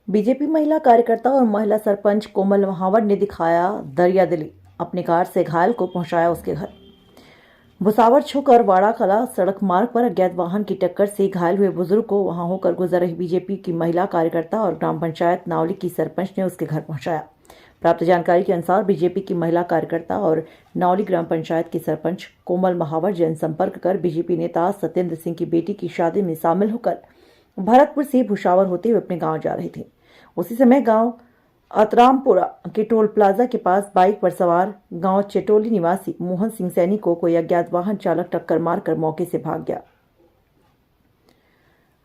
BJP महिला कार्यकर्ता और महिला सरपंच कोमल महावर ने दिखाया दरियादिली। अपनी कार से घायल को पहुंचाया उसके घर। भुसावर छोकर वाड़ा कला सड़क मार्ग पर अज्ञात वाहन की टक्कर से घायल हुए बुजुर्ग को वहां होकर गुजर रही बीजेपी की महिला कार्यकर्ता और ग्राम पंचायत नावली की सरपंच ने उसके घर पहुंचाया। प्राप्त जानकारी के अनुसार बीजेपी की महिला कार्यकर्ता और नावली ग्राम पंचायत की सरपंच कोमल महावर जनसंपर्क कर बीजेपी नेता सत्येंद्र सिंह की बेटी की शादी में शामिल होकर भरतपुर से भुसावर होते हुए अपने गांव जा रहे थे। उसी समय गांव अतरामपुरा के टोल प्लाजा के पास बाइक पर सवार गांव चेटोली निवासी मोहन सिंह सैनी को कोई अज्ञात वाहन चालक टक्कर मारकर मौके से भाग गया।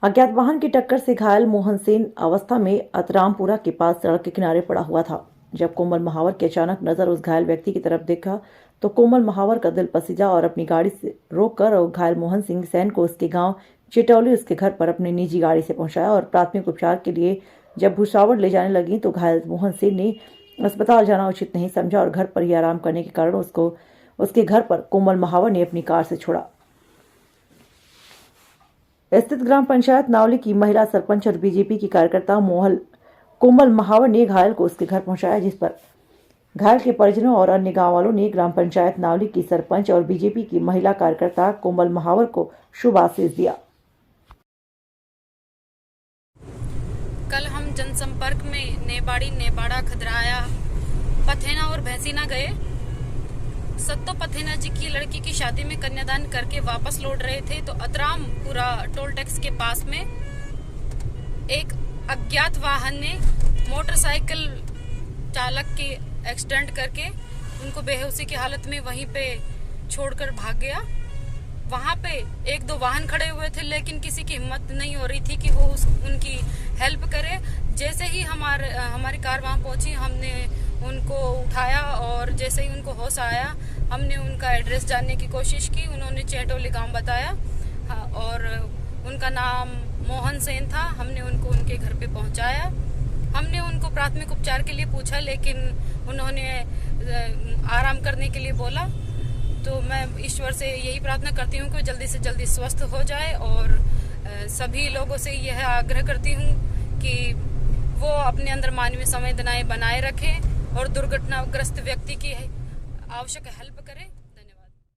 अज्ञात वाहन की टक्कर से घायल मोहन सिंह अवस्था में अतरामपुरा के पास सड़क के किनारे पड़ा हुआ था। जब कोमल महावर की अचानक नजर उस घायल व्यक्ति की तरफ देखा तो कोमल महावर का दिल पसीजा और अपनी गाड़ी से रोककर और घायल मोहन सिंह सैन को उसके गांव चिटौली उसके घर पर अपनी निजी गाड़ी से पहुंचाया और प्राथमिक उपचार के लिए जब भुसावर ले जाने लगी तो घायल मोहन सिंह ने अस्पताल जाना उचित नहीं समझा और घर पर ही आराम करने के कारण उसको उसके घर पर कोमल महावर ने अपनी कार से छोड़ा। स्थित ग्राम पंचायत नावली की महिला सरपंच और बीजेपी की कार्यकर्ता कोमल महावर ने घायल को उसके घर पहुंचाया, जिस पर घायल के परिजनों और अन्य गांव वालों ने ग्राम पंचायत नावली की सरपंच और बीजेपी की महिला कार्यकर्ता कोमल महावर को शुभ आशीष दिया। कल हम जनसंपर्क में नेबाड़ा खदराया पथेना और भैंसीना गए। सत्तो पथेना जी की लड़की की शादी में कन्यादान करके वापस लौट रहे थे तो अतरामपुरा टोल टैक्स के पास में एक अज्ञात वाहन ने मोटरसाइकिल चालक के एक्सीडेंट करके उनको बेहोशी की हालत में वहीं पे छोड़कर भाग गया। वहां पे एक दो वाहन खड़े हुए थे लेकिन किसी की हिम्मत नहीं हो रही थी कि वो उनकी हेल्प करे। जैसे ही हमारी कार वहां पहुंची हमने उनको उठाया और जैसे ही उनको होश आया हमने उनका एड्रेस जानने की कोशिश की। उन्होंने चेटोली गांव बताया और उनका नाम मोहन सेन था। हमने उनको उनके घर पे पहुंचाया। हमने उनको प्राथमिक उपचार के लिए पूछा लेकिन उन्होंने आराम करने के लिए बोला। तो मैं ईश्वर से यही प्रार्थना करती हूँ कि जल्दी से जल्दी स्वस्थ हो जाए और सभी लोगों से यह आग्रह करती हूँ कि वो अपने अंदर मानवीय संवेदनाएं बनाए रखें और दुर्घटनाग्रस्त व्यक्ति की आवश्यक हेल्प करें।